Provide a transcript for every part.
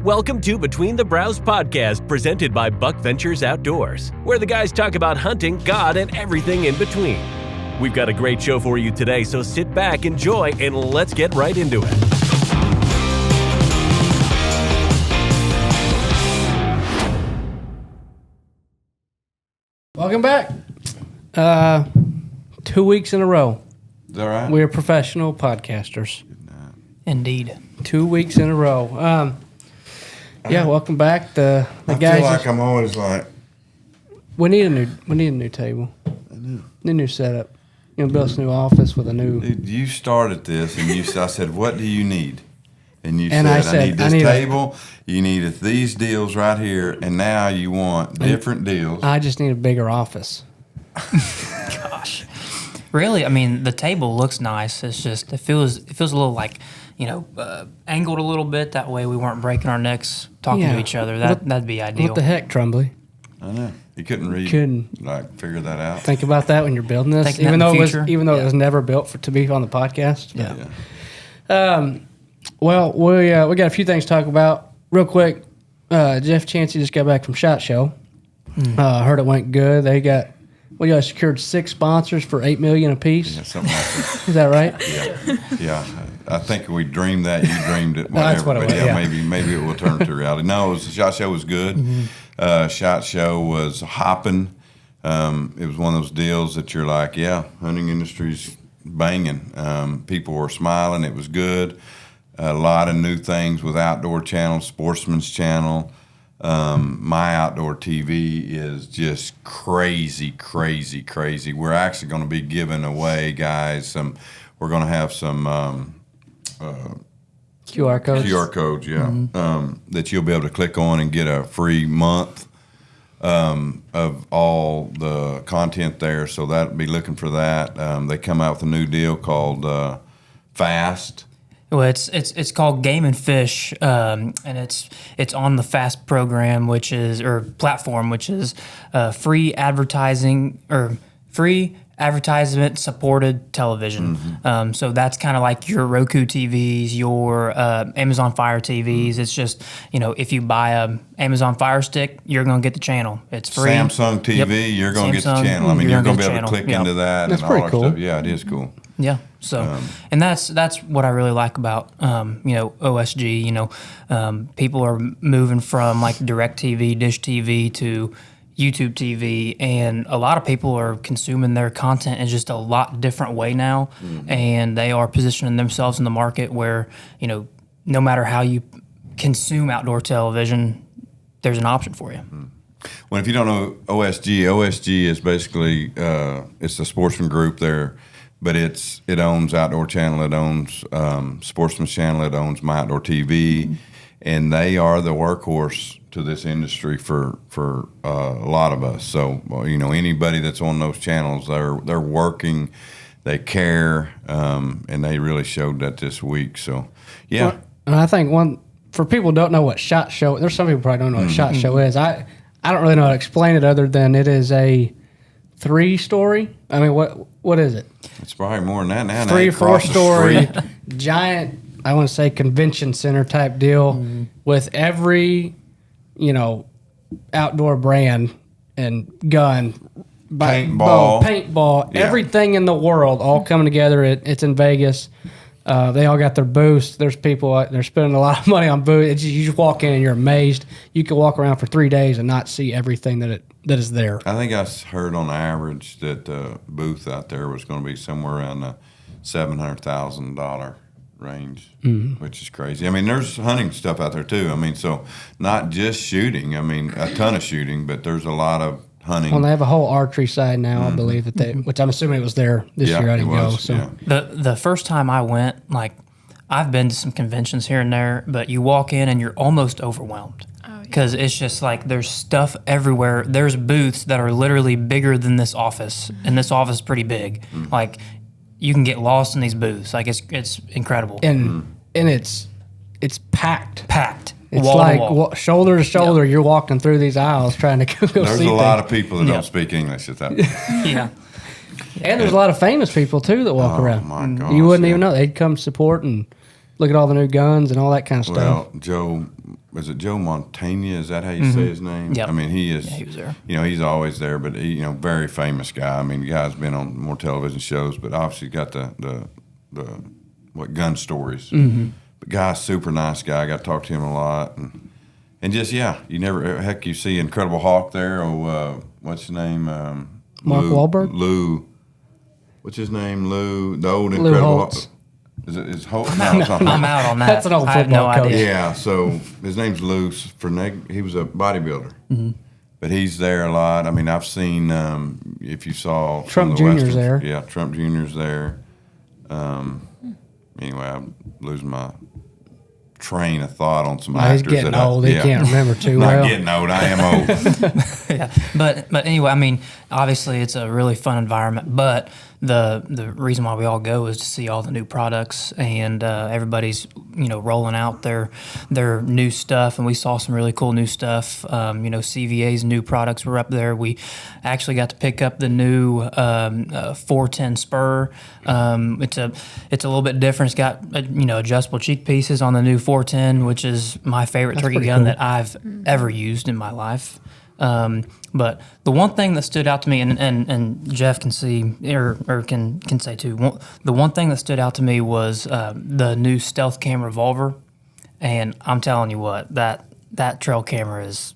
Welcome to Between the Brows podcast, presented by Buckventures Outdoors, where the guys talk about hunting, God, and everything in between. We've got a great show for you today, so sit back, enjoy, and let's get right into it. Welcome back. 2 weeks in a row. Is that right? We're professional podcasters. Indeed. 2 weeks in a row. Yeah, welcome back. The I guys. feel like I'm always like, we need a new table. I know. New setup. You know, build us a new office with a new. Dude, you started this, and I said, "What do you need?" And you And I said, "I need this need table. You need these deals right here, and now you want different deals." I just need a bigger office. Gosh. Really, I mean, the table looks nice. It's just it feels a little like, angled a little bit. That way we weren't breaking our necks talking to each other. That'd be ideal. What the heck, Trumbly? I know. You couldn't figure that out. Think about that when you're building this, Thinking even that though in the it was future? it was never built to be on the podcast. Yeah. Well, we got a few things to talk about real quick. Jeff Chancey just got back from SHOT Show. Heard it went good. They got secured 6 sponsors for $8 million apiece. Yeah, something like that. Is that right? Yeah. I think we dreamed that. You dreamed it. Whatever. That's what it was, yeah. Maybe it will turn to reality. No, SHOT Show was good. Mm-hmm. SHOT Show was hopping. It was one of those deals that you're like, yeah, hunting industry's banging. People were smiling. It was good. A lot of new things with Outdoor Channel, Sportsman's Channel. My Outdoor TV is just crazy. We're actually going to be giving away, guys, we're going to have some QR codes. QR codes, yeah, that you'll be able to click on and get a free month of all the content there. So that'll be looking for that. They come out with a new deal called Fast. Well, it's called Game and Fish, and it's on the FAST program, platform, which is free advertisement supported television. So that's kind of like your Roku TVs, your Amazon Fire TVs. It's just, if you buy a Amazon Fire Stick, you're going to get the channel. It's free. Samsung TV, you're going to get the channel. I mean, you're going to be able to click into that. That's and all pretty that cool. stuff. Yeah, it is cool. Yeah. So, and that's what I really like about, OSG. People are moving from like DirecTV, Dish TV to YouTube TV, and a lot of people are consuming their content in just a lot different way now, and they are positioning themselves in the market where, no matter how you consume outdoor television, there's an option for you. Well, if you don't know OSG is basically it's a sportsman group there, but it owns Outdoor Channel, it owns Sportsman's Channel, it owns My Outdoor TV, and they are the workhorse to this industry for a lot of us. So anybody that's on those channels, they're working, they care, and they really showed that this week. So yeah. Well, and I think for people who don't know what SHOT Show, there's some people probably don't know what SHOT Show is. I don't really know how to explain it other than it is a 3-story. I mean, what is it? It's probably more than that now. 3 or 4-story giant, I want to say convention center type deal with every, outdoor brand and gun, paintball, everything in the world all coming together. It's in Vegas. They all got their booths. There's people they're spending a lot of money on booths. You just walk in and you're amazed. You can walk around for 3 days and not see everything that is there. I think I heard on average that the booth out there was going to be somewhere around the $700,000 range, which is crazy. I mean, there's hunting stuff out there too. I mean, so not just shooting. I mean, a ton of shooting, but there's a lot of hunting. Well, they have a whole archery side now, I believe, which I'm assuming it was there this year. I didn't go. So the first time I went, I've been to some conventions here and there, but you walk in and you're almost overwhelmed. Because it's just like there's stuff everywhere. There's booths that are literally bigger than this office, and this office is pretty big. Like, you can get lost in these booths. Like, it's incredible. And it's packed. It's wall like to wall. Shoulder to shoulder. You're walking through these aisles trying to go There's see a lot things. of people that don't speak English at that point. Yeah. And there's a lot of famous people, too, that walk around. My gosh, You wouldn't even know. They'd come support and look at all the new guns and all that kind of stuff. Well, is it Joe Montaigne? Is that how you say his name? Yep. I mean, he is. Yeah, he was there. He's always there, but very famous guy. I mean, the guy's been on more television shows, but obviously got the gun stories. But guy's super nice guy. I got to talk to him a lot, and just you see Incredible Hulk there. What's his name? Mark Wahlberg. Lou. What's his name? Lou. The old Lou Incredible Holtz. Hulk. Is Holt? I'm out on that. That's an old I have no football coach. idea. Yeah, so his name's Lou Fernig. He was a bodybuilder, but he's there a lot. I mean, I've seen if you saw Trump some of the Jr.'s Westerns. there. Yeah, Trump Jr.'s there. Anyway, I'm losing my train of thought on some He's actors. getting old. He can't remember too Not well. getting old. I am old. Yeah, but anyway, I mean, obviously it's a really fun environment. But the reason why we all go is to see all the new products, and everybody's rolling out their new stuff. And we saw some really cool new stuff. CVA's new products were up there. We actually got to pick up the new 410 Spur. It's a little bit different. It's got adjustable cheek pieces on the new 410, which is my favorite turkey pretty gun cool. that I've ever used in my life. But the one thing that stood out to me, and Jeff can see or can say too, the one thing that stood out to me was the new stealth cam revolver, and I'm telling you what, that trail camera is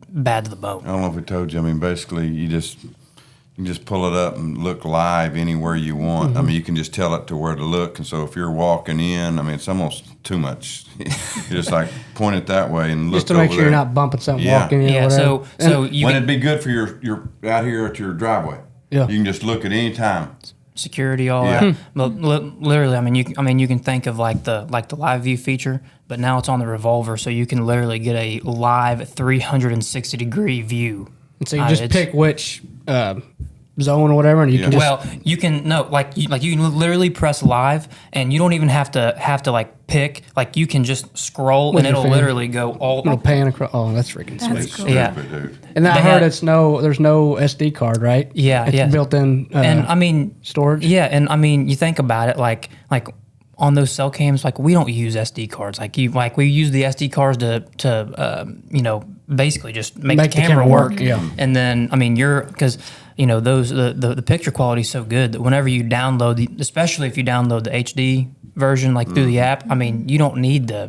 bad to the bone. I don't know if I told you. I mean, basically, you can just pull it up and look live anywhere you want. I mean, you can just tell it to where to look. And so if you're walking in, I mean, it's almost too much. You just like point it that way and look Just to make over sure you're there. not bumping something Yeah. walking in. Yeah, or whatever. so you When can, it'd be good for your out here at your driveway. Yeah. You can just look at any time. security, all Yeah. that. But literally, I mean, you can think of like the live view feature, but now it's on the revolver, so you can literally get a live 360-degree view. And so you just pick which zone or whatever, and you can just Well, you can you can literally press live, and you don't even have to like pick. Like you can just scroll, With and your it'll finger. literally go all. it'll pan across. Oh, that's freaking sweet. That's cool. Yeah. Stupid, dude. And I They heard had- there's no SD card, right? Yeah, it's yeah. built in. And I mean, storage. Yeah, and I mean, you think about it, like on those cell cams, like we don't use SD cards. We use the SD cards to basically just make the camera work. Yeah. And then I mean, because those the picture quality is so good that whenever you download especially if you download the HD version through the app, I mean, you don't need to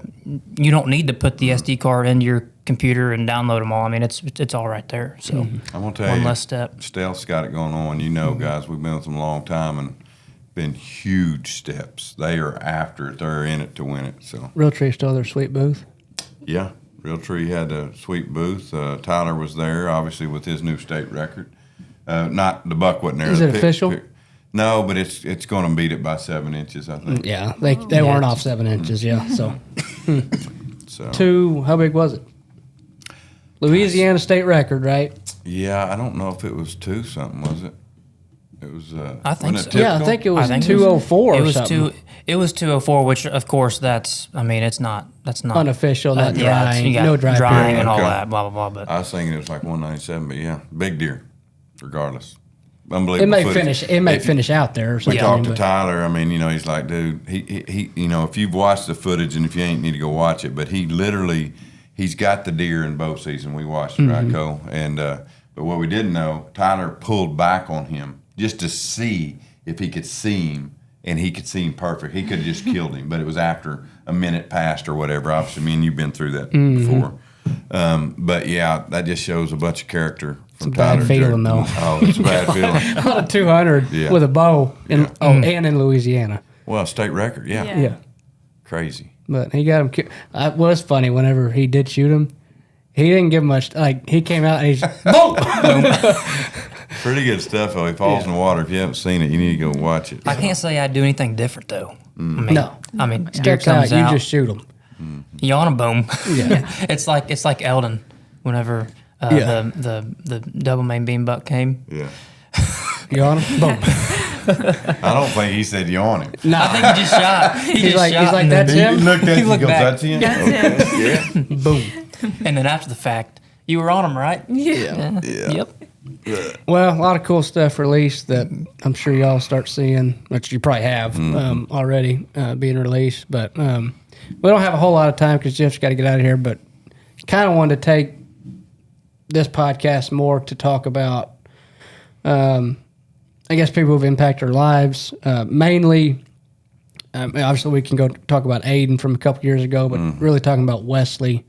put the SD card into your computer and download them all. I mean, it's all right there. So I'm gonna tell one you, less step. Stealth's got it going on. Guys, we've been with them a long time and been huge steps. They are after it. They're in it to win it. So Realtree still their sweet booth. yeah, Realtree had a sweet booth. Tyler was there, obviously with his new state record. Not the buck wasn't there. Is The it official? No, but it's going to beat it by 7 inches, I think. Yeah, they weren't off 7 inches. Yeah, so So how big was it? Louisiana state record, right? yeah, I don't know if it was 2 something, was it? It was. I think wasn't so. it Yeah, I typical? think it was I think 204 It or was something. It was 204, which of course that's not Unofficial, not yeah, drying, you got no dry drying period. and all Okay. that, blah blah blah. But I was thinking it was like 197, but yeah, big deer, regardless. It Unbelievable. may footage. finish. It may If you- finish out there or We something. talked to but- Tyler. I mean, he's like, dude, he if you've watched the footage and if you ain't, need to go watch it. But he's got the deer in bow season. We watched it, right, Cole? And but what we didn't know, Tyler pulled back on him just to see if he could see him, and he could see him perfect. He could have just killed him, but it was after a minute passed or whatever. Obviously, me and you've been through that before. But yeah, that just shows a bunch of character from It's a bad Tyler. feeling, though. Oh, it's a bad feeling. on a 200 Yeah. with a bow and in Louisiana. Well, state record, yeah. Yeah. Yeah, Crazy. but he got him. Well, it's funny. Whenever he did shoot him, he didn't give much. Like he came out and he's boom. Pretty good stuff, though. He falls in the water. If you haven't seen it, you need to go watch it. I can't say I do anything different though. No, I mean, deer Starts out, comes you out, just shoot him. you on a boom. Yeah. it's like Eldon, whenever Yeah. the double main beam buck came. Yeah. You on him? Boom. I don't think he said you on him. No, I think he just shot. he's like that's He him. looked at He you looked goes, back. that's him? That's Okay. Yeah. Boom. And then after the fact, you were on him, right? Yeah. Yeah. Yep. Well, a lot of cool stuff released that I'm sure y'all start seeing, which you probably have already being released. But we don't have a whole lot of time because Jeff's got to get out of here. But kind of wanted to take this podcast more to talk about, I guess, people who've impacted our lives. Mainly, obviously, we can go talk about Aiden from a couple years ago, but really talking about Wesley.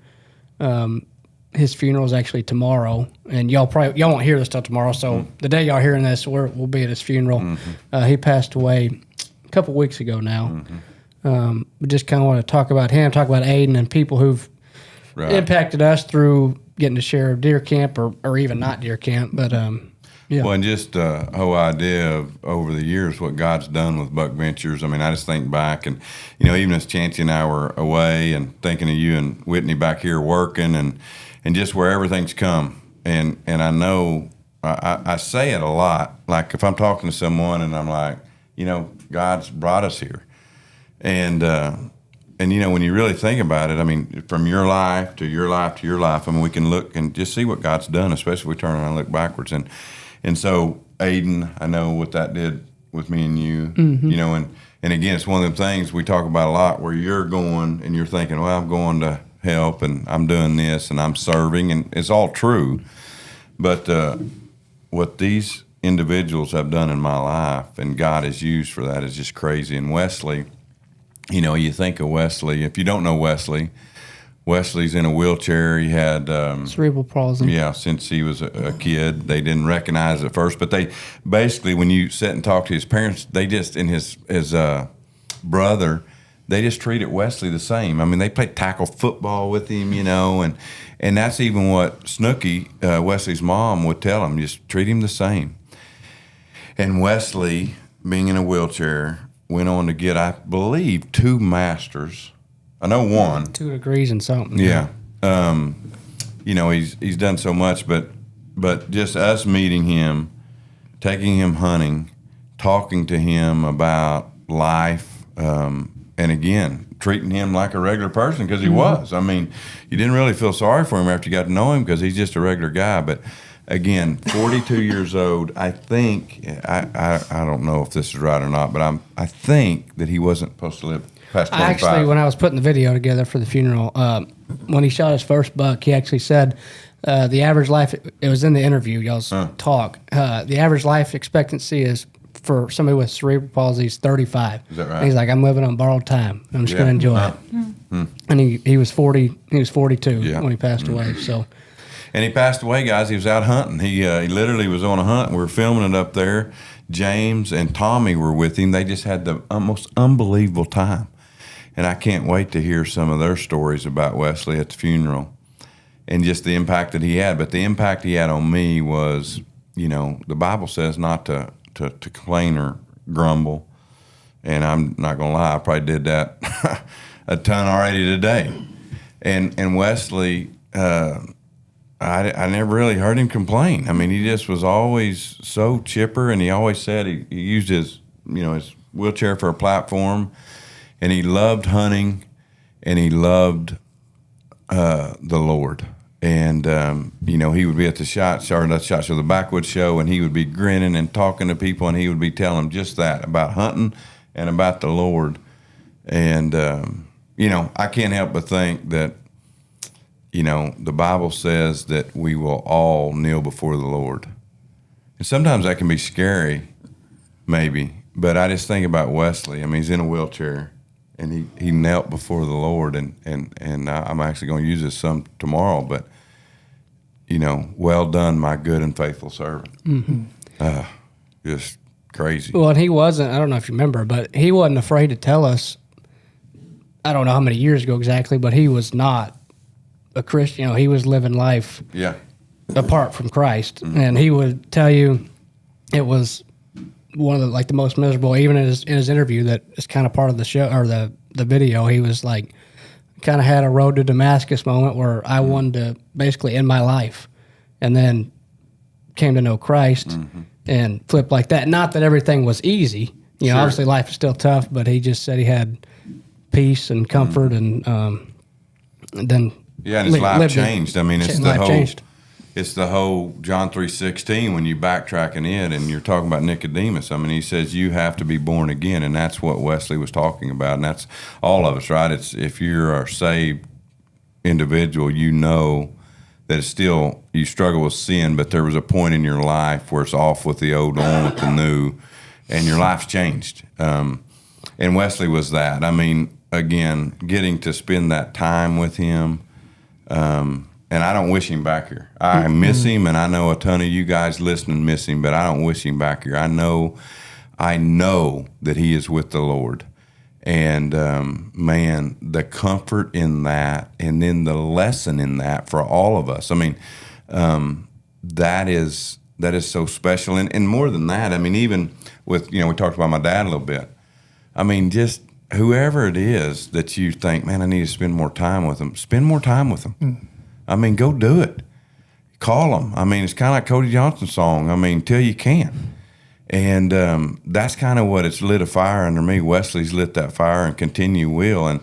His funeral is actually tomorrow, and y'all won't hear this till tomorrow. So the day y'all hearing this, we'll be at his funeral. He passed away a couple weeks ago now. We just kind of want to talk about him, talk about Aiden, and people who've impacted us through getting to share deer camp or even not deer camp. But yeah. Well, and just the whole idea of over the years what God's done with Buckventures. I mean, I just think back, and even as Chancey and I were away, and thinking of you and Whitney back here working, and just where everything's come. And I know I say it a lot. Like if I'm talking to someone and I'm like, God's brought us here, and when you really think about it, I mean, from your life to your life to your life, I mean, we can look and just see what God's done, especially if we turn around and look backwards. And so, Aiden, I know what that did with me and you, and again, it's one of them things we talk about a lot where you're going and you're thinking, well, I'm going to help and I'm doing this and I'm serving, and it's all true. But what these individuals have done in my life and God has used for that is just crazy. And Wesley, you think of Wesley. If you don't know Wesley's in a wheelchair. He had cerebral palsy. Yeah, since he was a kid. They didn't recognize it at first, but they basically, when you sit and talk to his parents, they just, and his brother, they just treated Wesley the same. I mean, they played tackle football with him, and that's even what Snooky, Wesley's mom, would tell him, just treat him the same. And Wesley, being in a wheelchair, went on to get, I believe, 2 masters. I know 1. 2 degrees and something. Yeah. He's done so much, but just us meeting him, taking him hunting, talking to him about life, and again, treating him like a regular person, because he was. I mean, you didn't really feel sorry for him after you got to know him because he's just a regular guy. But again, 42 years old, I think, I don't know if this is right or not, but I think that he wasn't supposed to live past 25. Actually, when I was putting the video together for the funeral, when he shot his first buck, he actually said the average life, it was in the interview, y'all's talk, the average life expectancy is, for somebody with cerebral palsy, is 35. Is that right? And he's like, I'm living on borrowed time. I'm just going to enjoy it. And he was 40. He was 42 when he passed away. So, and he passed away, guys. He was out hunting. He literally was on a hunt. We were filming it up there. James and Tommy were with him. They just had the most unbelievable time. And I can't wait to hear some of their stories about Wesley at the funeral and just the impact that he had. But the impact he had on me was, the Bible says not to complain or grumble. And I'm not going to lie, I probably did that a ton already today. And Wesley, I never really heard him complain. I mean, he just was always so chipper, and he always said he used his wheelchair for a platform, and he loved hunting, and he loved the Lord. And, he would be at the SHOT Show, the Backwoods Show, and he would be grinning and talking to people, and he would be telling them just that, about hunting and about the Lord. And, I can't help but think that, the Bible says that we will all kneel before the Lord. And sometimes that can be scary, maybe, but I just think about Wesley. I mean, he's in a wheelchair, and he knelt before the Lord, and I'm actually going to use this some tomorrow, but, well done, my good and faithful servant. Mm-hmm. Just crazy. Well, and he wasn't, I don't know if you remember, but he wasn't afraid to tell us, I don't know how many years ago exactly, but he was not a Christian. He was living life apart from Christ. Mm-hmm. And he would tell you it was one of the most miserable, even in his interview that is kind of part of the show or the video. He was like, kind of had a road to Damascus moment where I wanted to basically end my life, and then came to know Christ and flipped like that. Not that everything was easy. Obviously life is still tough, but he just said he had peace and comfort, and then and his life changed. I mean, it's the whole changed. it's the whole John 3:16 when you backtracking it and you're talking about Nicodemus. I mean, he says you have to be born again, and that's what Wesley was talking about, and that's all of us, right? It's if you're a saved individual, you know that it's still, you struggle with sin, but there was a point in your life where it's off with the old, on with the new, and your life's changed. And Wesley was that. I mean, again, getting to spend that time with him, and I don't wish him back here. I miss him, and I know a ton of you guys listening miss him, but I don't wish him back here. I know that he is with the Lord. And, man, the comfort in that, and then the lesson in that for all of us. I mean, that is so special. And more than that, I mean, even with, we talked about my dad a little bit. I mean, just whoever it is that you think, man, I need to spend more time with them, spend more time with them. I mean, go do it. Call them. I mean, it's kind of like Cody Johnson's song, I mean, till you can. And that's kind of what it's lit a fire under me. Wesley's lit that fire and continue will. And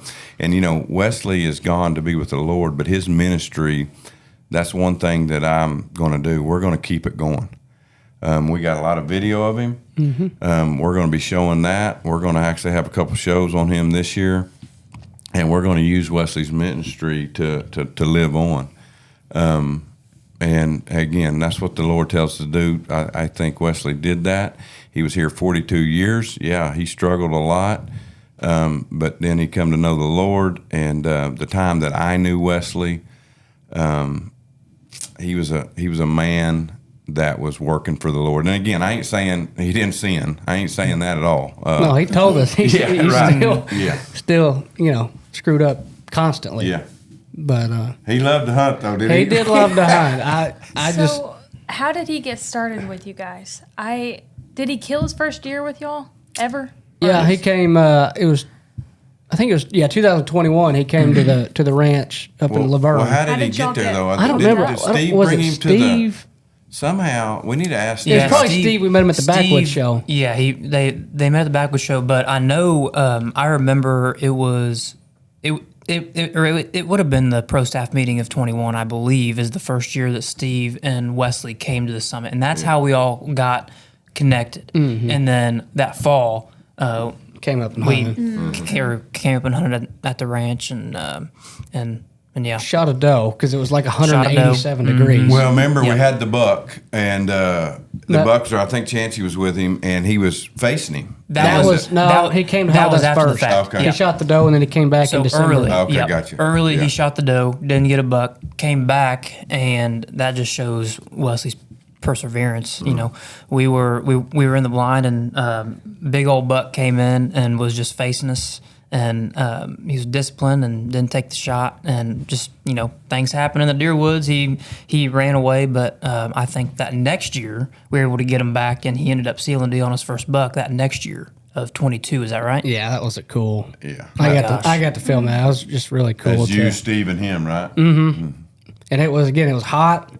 Wesley is gone to be with the Lord, but his ministry, that's one thing that I'm going to do. We're going to keep it going. We got a lot of video of him. We're going to be showing that. We're going to actually have a couple shows on him this year. And we're going to use Wesley's ministry to live on. And again, that's what the Lord tells us to do. I think Wesley did that. He was here 42 years. Yeah, he struggled a lot, but then he come to know the Lord. And the time that I knew Wesley, he was a man that was working for the Lord. And again, I ain't saying he didn't sin. I ain't saying that at all. No, he told us he's right. still screwed up constantly. Yeah. But he loved to hunt, though, didn't he? He did love to hunt. So how did he get started with you guys? Did he kill his first deer with y'all ever? Yeah, he came. I think it was 2021. He came to the ranch up in Laverne. Well, how did he did y'all get there, though? I don't remember. Did Steve Was bring it him Steve? to the? Somehow we need to ask. Yeah, it's Steve. probably Steve. We met him at the Backwoods show. Yeah, they met at the Backwoods show, but I know I remember it was it would have been the pro staff meeting of 21, I believe, is the first year that Steve and Wesley came to the summit, and that's how we all got connected. And then that fall, Came up and we hunted. came up and hunted at the ranch, and yeah, Shot a doe because it was like Shot a doe. 187 degrees. Well, remember we Yeah. had the buck, and the bucks. I think Chancey was with him, and he was facing him. He came to hunt us after the first. fact. Okay. He shot the doe and then he came back in So December. early, Okay, yep. gotcha. Early, Yeah. he shot the doe, didn't get a buck, came back, and that just shows Wesley's perseverance. We were in the blind, and big old buck came in and was just facing us, and he was disciplined and didn't take the shot, and just things happen in the deer woods. He ran away, but I think that next year we were able to get him back, and he ended up sealing the deal on his first buck that next year of 22. Is that right? Yeah, that was a cool. Yeah. I got to film that. That was just really cool. That's you, Steve, and him, right? And it was hot,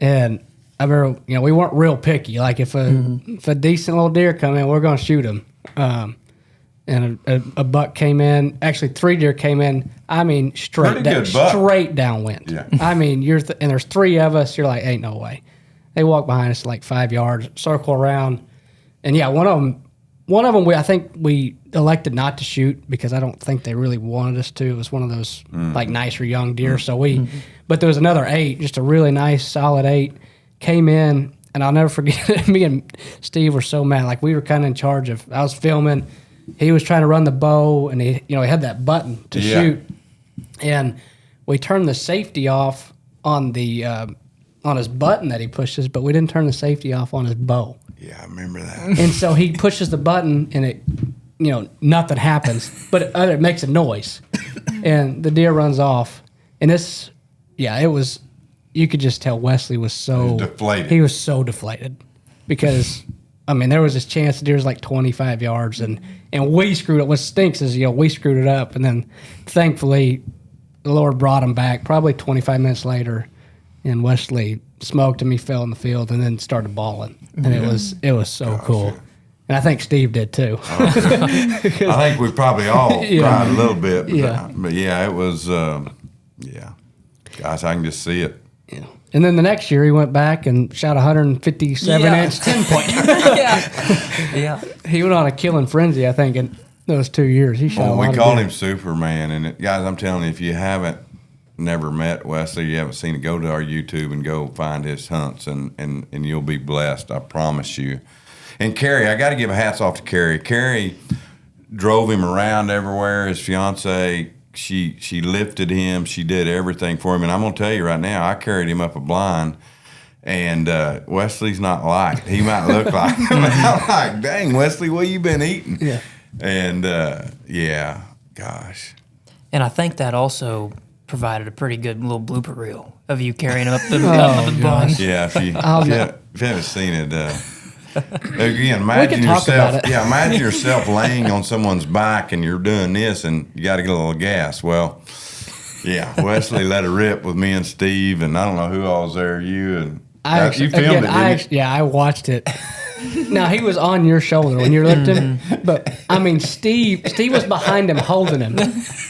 and I remember we weren't real picky. Like if a decent little deer come in, we're gonna shoot him. And a buck came in. Actually, 3 deer came in. I mean, straight downwind. Yeah. I mean, and there's 3 of us. You're like, ain't no way. They walk behind us like 5 yards, circle around, and one of them. I think we elected not to shoot because I don't think they really wanted us to. It was one of those like nicer young deer. So but there was another 8, just a really nice solid 8, came in, and I'll never forget it. Me and Steve were so mad. Like we were kind of in charge of. I was filming. He was trying to run the bow, and he had that button to shoot, and we turned the safety off on the on his button that he pushes, but we didn't turn the safety off on his bow. Yeah, I remember that. And so he pushes the button, and it, nothing happens, but it makes a noise, and the deer runs off. And it was, you could just tell Wesley was so deflated. He was so deflated because. I mean, there was this chance the deer's like 25 yards, and we screwed up. What stinks is, we screwed it up, and then thankfully the Lord brought him back probably 25 minutes later, and Wesley smoked him. He fell in the field and then started bawling, and it was so cool. And I think Steve did too. I think we probably all cried a little bit. But, Yeah. but yeah, it was, gosh, I can just see it. Yeah. And then the next year he went back and shot 157-inch 10-point. Yeah. He went on a killing frenzy, I think, in those 2 years. He shot. Well, we call him Superman, and guys, I'm telling you, if you haven't never met Wesley, you haven't seen it, go to our YouTube and go find his hunts, and you'll be blessed. I promise you. And Carrie, I got to give a hats off to Carrie. Carrie drove him around everywhere. His fiance, she lifted him. She did everything for him. And I'm gonna tell you right now, I carried him up a blind. And Wesley's not like. He might look like. I'm like, dang, Wesley, what you been eating? Yeah. And yeah, gosh. And I think that also provided a pretty good little blooper reel of you carrying him up the blind. Yeah, if you haven't seen it, again, imagine talk about yourself. it. Yeah, imagine yourself laying on someone's back and you're doing this, and you got to get a little gas. Well, yeah, Wesley let it rip with me and Steve, and I don't know who all was there. You and you filmed it, didn't you? Yeah, I watched it. Now he was on your shoulder when you're lifting, but I mean, Steve was behind him holding him.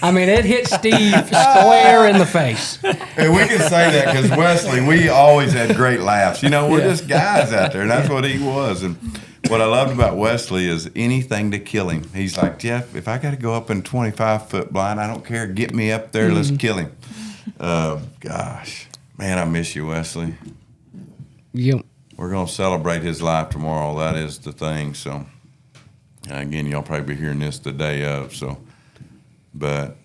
I mean, it hit Steve square in the face. And we can say that because Wesley, we always had great laughs. You know, we're just guys out there, and that's what he was. And what I loved about Wesley is anything to kill him. He's like, Jeff, if I got to go up in 25-foot blind, I don't care. Get me up there. Let's kill him. Gosh, man, I miss you, Wesley. Yep. We're going to celebrate his life tomorrow. That is the thing. So, again, y'all probably be hearing this the day of. So, but,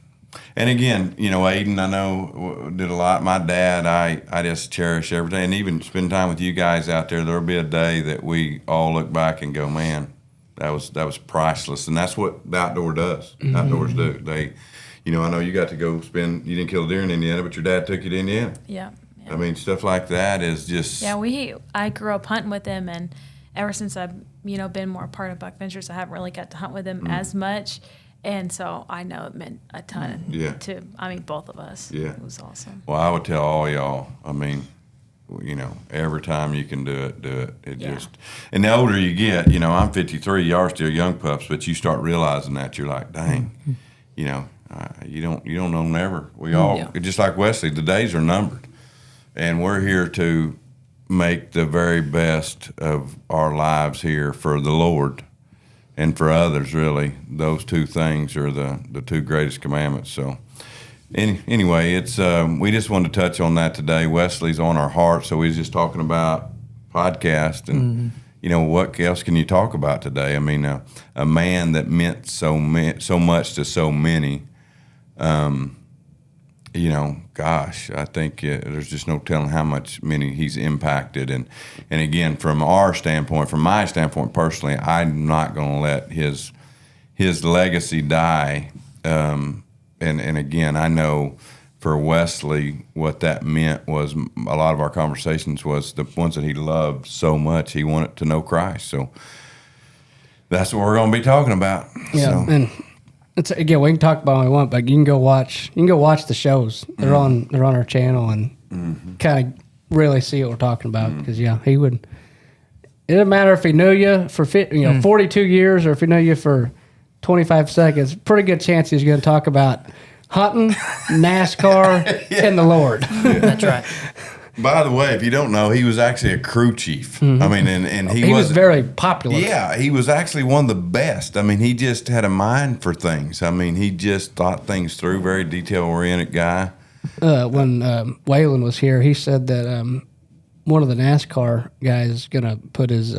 and again, you know, Aiden, I know, did a lot. My dad, I just cherish every day. And even spend time with you guys out there, there'll be a day that we all look back and go, man, that was priceless. And that's what the outdoor does. Outdoors do. They, you know, I know you got to go you didn't kill a deer in Indiana, but your dad took you to Indiana. Yeah. I mean, stuff like that is just. Yeah, I grew up hunting with him, and ever since I've been more a part of Buckventures, I haven't really got to hunt with him as much, and so I know it meant a ton to both of us. Yeah, it was awesome. Well, I would tell all y'all. I mean, you know, every time you can do it, do it. It just. And the older you get, you know, I'm 53. Y'all are still young pups, but you start realizing that you're like, dang, you know, you don't know never. We all just like Wesley. The days are numbered. And we're here to make the very best of our lives here for the Lord and for others, really. Those two things are the two greatest commandments. So anyway, it's we just wanted to touch on that today. Wesley's on our heart, so we was just talking about podcast. And, you know, what else can you talk about today? I mean, a man that meant so much to so many. You know, gosh, I think there's just no telling how many he's impacted. And again, from my standpoint personally, I'm not going to let his legacy die. And again, I know for Wesley, what that meant was a lot of our conversations was the ones that he loved so much, he wanted to know Christ. So that's what we're going to be talking about. Yeah, so. and again, we can talk about what we want, but you can go watch the shows. They're on our channel and kind of really see what we're talking about. Because he would. It doesn't matter if he knew you for 42 years or if he knew you for 25 seconds. Pretty good chance he's going to talk about hunting, NASCAR, and the Lord. That's right. By the way, if you don't know, he was actually a crew chief. I mean, and he was very popular. Yeah, he was actually one of the best. I mean, he just had a mind for things. I mean, he just thought things through. Very detail-oriented guy. When Waylon was here, he said that one of the NASCAR guys is going to put his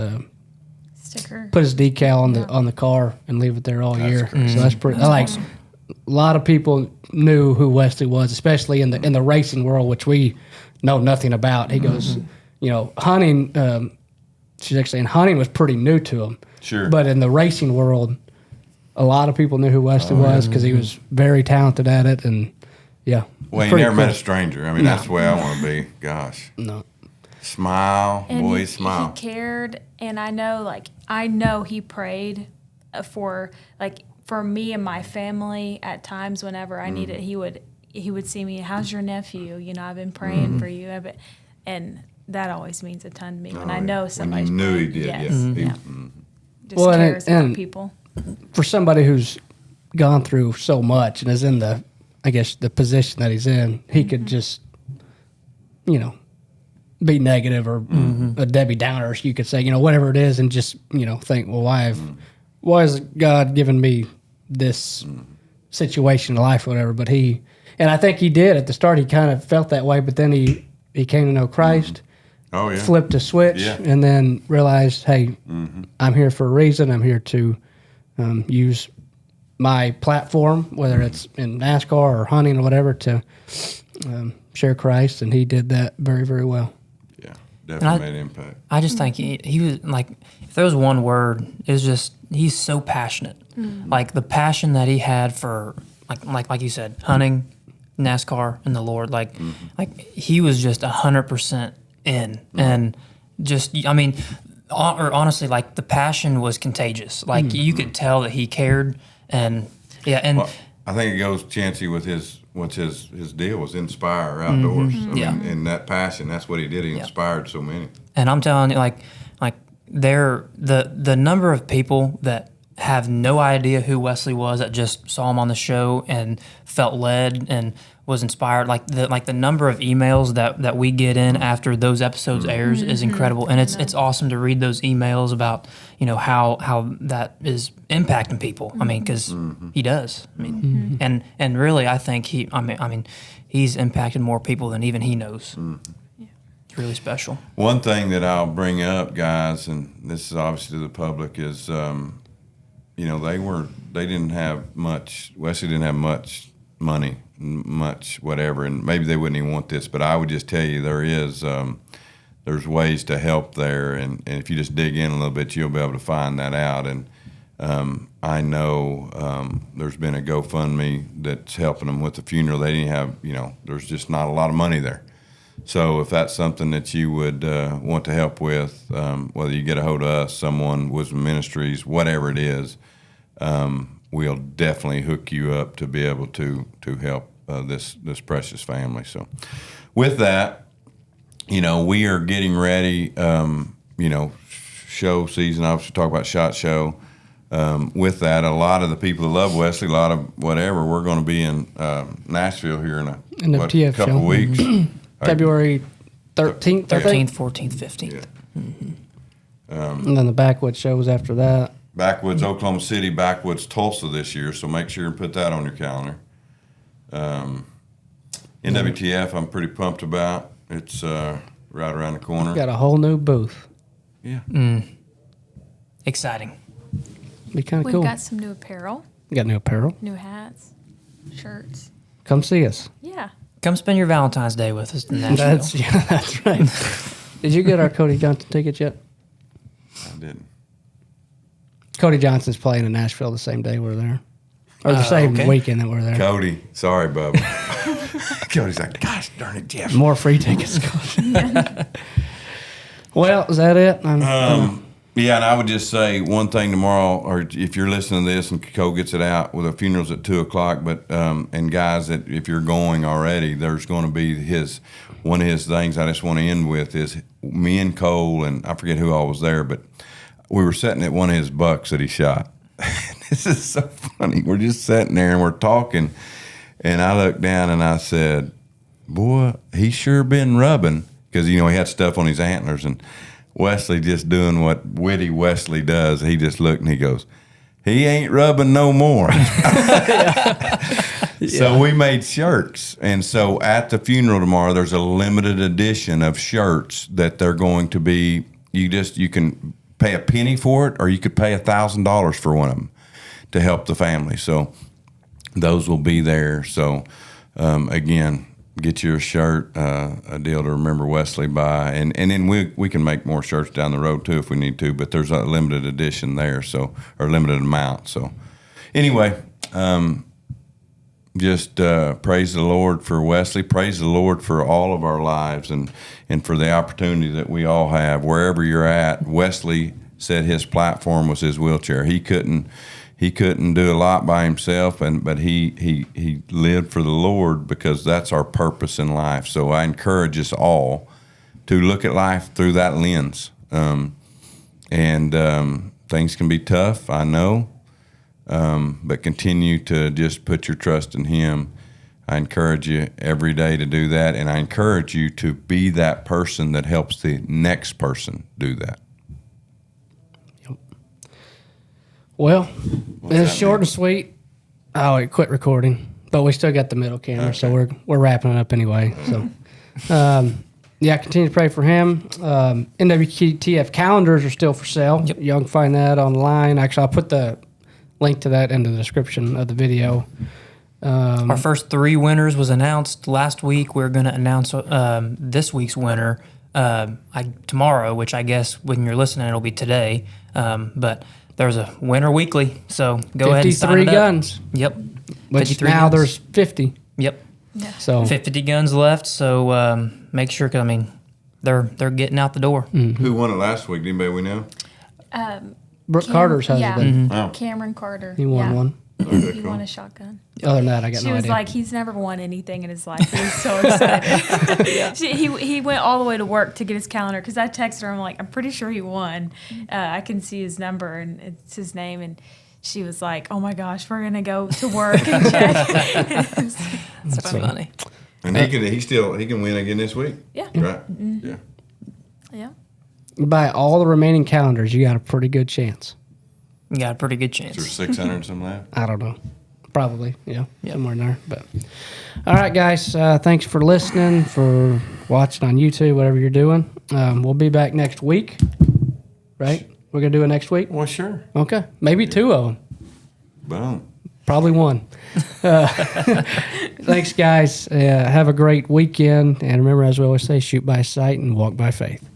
sticker, put his decal on the car and leave it there all year. Crazy. So that's pretty. Awesome. A lot of people knew who Wesley was, especially in the racing world, which we know nothing about. He goes, you know, hunting. She's actually saying hunting was pretty new to him. Sure. But in the racing world, a lot of people knew who Wesley was because he was very talented at it, and well, you never met a stranger. I mean, that's the way I want to be. Gosh. No. Smile, and boys, smile. He cared, and I know he prayed for me and my family at times. Whenever I needed, he would see me. How's your nephew? You know, I've been praying for you, and that always means a ton to me when I know somebody's when you knew praying. he did. Yes. Yeah. Just cares about people. For somebody who's gone through so much and is in the position that he's in, he could just, you know, be negative or a Debbie Downer, you could say, whatever it is, and just, think, well, why has God given me this situation in life or whatever? But and I think he did at the start, he kind of felt that way, but then he came to know Christ, Oh, yeah. flipped a switch, and then realized, hey, I'm here for a reason. I'm here to use my platform, whether it's in NASCAR or hunting or whatever, to share Christ, and he did that very, very well. Yeah, definitely made an impact. I just think he was like, if there was one word, it was just, he's so passionate. Like the passion that he had for, like you said, hunting, NASCAR, and the Lord. Like he was just 100% in, and just, I mean, or honestly, like the passion was contagious. Like you could tell that he cared, and Well, I think it goes, Chancey, with his deal was inspire outdoors. I mean, and that passion, that's what he did. He inspired so many. And I'm telling you, like the number of people that have no idea who Wesley was, that just saw him on the show and felt led and was inspired. Like the number of emails that we get in after those episodes airs is incredible, and it's awesome to read those emails about how that is impacting people. I mean, because he does. I mean, and really, I think he's impacted more people than even he knows. It's really special. One thing that I'll bring up, guys, and this is obviously to the public, is they didn't have much. Wesley didn't have much money, much whatever, and maybe they wouldn't even want this, but I would just tell you there's ways to help there, and if you just dig in a little bit, you'll be able to find that out. And I know there's been a GoFundMe that's helping them with the funeral. They didn't have, there's just not a lot of money there. So if that's something that you would want to help with, whether you get a hold of us, someone, Woodsman Ministries, whatever it is, we'll definitely hook you up to be able to help this precious family. So with that, we are getting ready, show season, obviously talk about SHOT Show. With that, a lot of the people that love Wesley, a lot of whatever, we're going to be in Nashville here in a couple of weeks. February 13th, 13th, 14th, 15th. Yeah. And then the Backwoods shows after that. Backwoods, Oklahoma City, Backwoods, Tulsa this year, so make sure and put that on your calendar. NWTF, I'm pretty pumped about. It's right around the corner. Got a whole new booth. Yeah. Exciting. Be kind of We've cool. got some new apparel, Got new apparel. new hats, shirts. Come see us. Yeah. Come spend your Valentine's Day with us in Nashville. That's right. Did you get our Cody Johnson tickets yet? I didn't. Cody Johnson's playing in Nashville the same day we're there. Or the same weekend that we're there. Cody, sorry, Bubba. Cody's like, gosh darn it, Jeff. More free tickets. Well, is that it? Yeah, and I would just say one thing tomorrow, or if you're listening to this and Cole gets it out, well, the funeral's at 2:00. But and guys, that if you're going already, there's going to be one of his things. I just want to end with is me and Cole, and I forget who all was there, but we were sitting at one of his bucks that he shot. This is so funny. We're just sitting there and we're talking, and I looked down and I said, "Boy, he's sure been rubbing," because he had stuff on his antlers, and Wesley just doing what witty Wesley does. He just looked and he goes, "He ain't rubbing no more." So we made shirts. And so at the funeral tomorrow, there's a limited edition of shirts that they're going to be, you can pay a penny for it, or you could pay $1,000 for one of them to help the family. So those will be there. So again, get you a shirt, a deal to remember Wesley by, and then we can make more shirts down the road too if we need to. But there's a limited edition there, or limited amount. So anyway, just praise the Lord for Wesley. Praise the Lord for all of our lives, and for the opportunity that we all have wherever you're at. Wesley said his platform was his wheelchair. He couldn't do a lot by himself, but he lived for the Lord, because that's our purpose in life. So I encourage us all to look at life through that lens. Things can be tough, I know, but continue to just put your trust in Him. I encourage you every day to do that, and I encourage you to be that person that helps the next person do that. Well, it's that short mean? and sweet. Oh, it quit recording, but we still got the middle camera, so we're wrapping it up anyway. So, yeah, continue to pray for him. NWTF calendars are still for sale. Yep. You can find that online. Actually, I'll put the link to that in the description of the video. Our first 3 winners was announced last week. We're going to announce this week's winner tomorrow, which I guess when you're listening, it'll be today. But there's a winner weekly, so go ahead and sign 53 it up. guns. Yep. Which 53 now guns. there's 50. Yep. So 50 guns left, so make sure, 'cause, I mean, they're getting out the door. Who won it last week? Anybody we know? Brooke Carter's husband, Oh. Cameron Carter. he won one. Okay, He cool. won a shotgun. Other than that, I got She no was idea. like, he's never won anything in his life. He was so excited. He went all the way to work to get his calendar because I texted her. I'm like, I'm pretty sure he won. I can see his number and it's his name. And she was like, oh my gosh, we're gonna go to work and check. That's funny. And he can win again this week. Yeah. Right. Yeah. Yeah. You buy all the remaining calendars, you got a pretty good chance. You got a pretty good chance. There's 600 and some left. I don't know. Probably, somewhere in there. But all right, guys, thanks for listening, for watching on YouTube, whatever you're doing. We'll be back next week, right? We're gonna do it next week. Well, sure. Okay, maybe 2 of them. Boom. Probably 1. Thanks, guys. Have a great weekend, and remember, as we always say, shoot by sight and walk by faith.